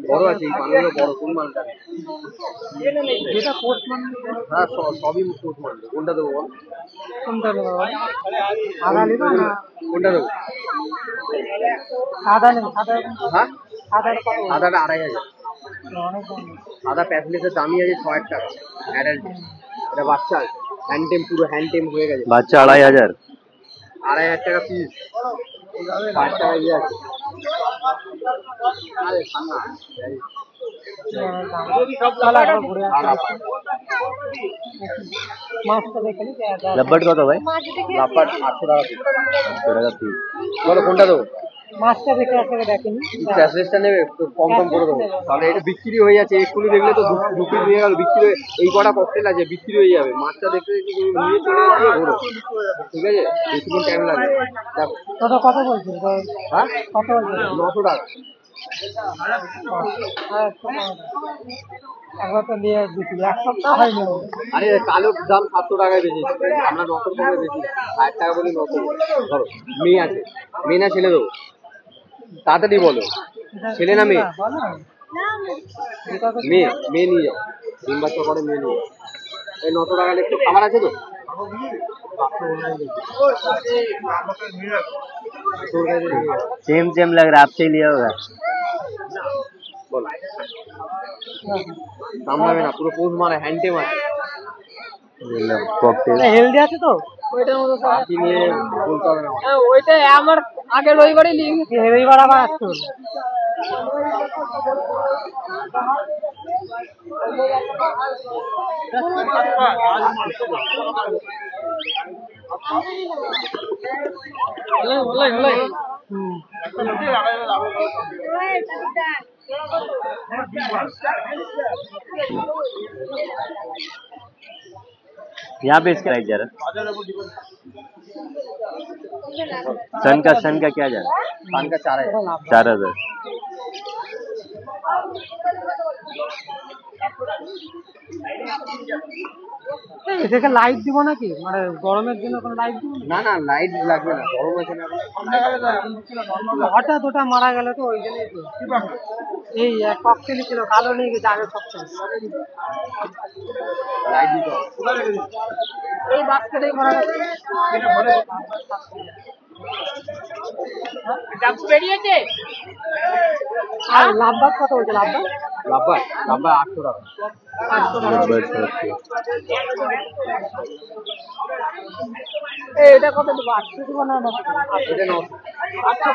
বড় আছে এই মালগুলো বড়। কোন মালটা? যেটা কোর্স মানে হ্যাঁ সবই কোর্স মাল। কোনটা দেবো বল? কোনটা দেবো? আদা নেবো না? কোনটা দেবো? আদা নেবো। আদা হ্যাঁ আদার কত? আদাটা 2500। অনেক দাম। আদা প্যাকেটের দামই আছে 6 টাকা অ্যাডাল্ট। এটা বাচ্চা হ্যান্ড টেম, পুরো হ্যান্ড টেম হয়ে গেছে। বাচ্চা 2500। 2500 টাকা পিস। 5 টাকা ইয়ে আছে। আরে ঠান্ডা लब्बट কত ভাই? লাফাট 800 টাকা পিস। 800 টাকা পিস। বলো কোনটা দেবো? মাছটা দেখে আপনাকে দেখেনি ক্যাশলেসটা নেবে, একটু কম কম করে দেবো। তাহলে এটা বিক্রি হয়ে যাচ্ছে, এক্ষুনি দেখলে তো ঢুকে নিয়ে গেল বিক্রি হয়ে। এই কটা ককটেল আছে বিক্রি হয়ে যাবে। মাছটা দেখতে দেখতে তুমি নিয়ে চলে যাচ্ছে ঘোরো, ঠিক আছে? বেশিক্ষণ টাইম লাগবে। দেখো কত বলছেন? হ্যাঁ কত বলছেন? 900 টাকা। একবার তো নিয়ে দিচ্ছি, এক সপ্তাহ হয়নি। আরে কালোর দাম 700 টাকায় বেচেছি আমরা, 900 টাকায় বেশি 1000 টাকা বলি 900। ধরো মেয়ে আছে, মেয়ে না ছেলে দেবো? তাড়াতাড়ি বলো, ছেলে না মেয়ে? মেয়ে। মেয়ে নিয়ে যাও, 3 বাচ্চা করে মেয়ে নিয়ে যাও। এই 900 টাকা একটু খাবার আছে তো? सेम सेम लग रहा है, आपसे ही लिया होगा। বলো সামলাবে না, পুরো পোজ মারা হ্যান্ড টেম আছে। ককটেল হেলদি আছে তো ওইটার মধ্যে বাকি নিয়ে বলতে হবে না। ওইটা আমার আগের রবিবারই লিখে গেছি, রবিবার আবার আসতে হলো। यहाँ पे इसका प्राइस जरा सन का क्या जा रहा है? सन का 4000। 4000। এটাকে লাইট দিব নাকি, মানে গরমের জন্য কোনো লাইট দিব না না লাইট লাগবে না, গরম আছে না। হঠাৎ ওটা মারা গেল তো ওই জন্যই তো। এই ককটেলই ছিল, কালো নিয়ে গেছে আগের সপ্তাহে। লাইট দিতে হবে। এই বাস্কেটেই মারা গেছে। বেরিয়েছে। আর লাভবাদ কত বলছে? লাভবাদ লাভবাদ 800 টাকা। এটা কত দেবো? 800 দেবো না? এটা 900। আচ্ছা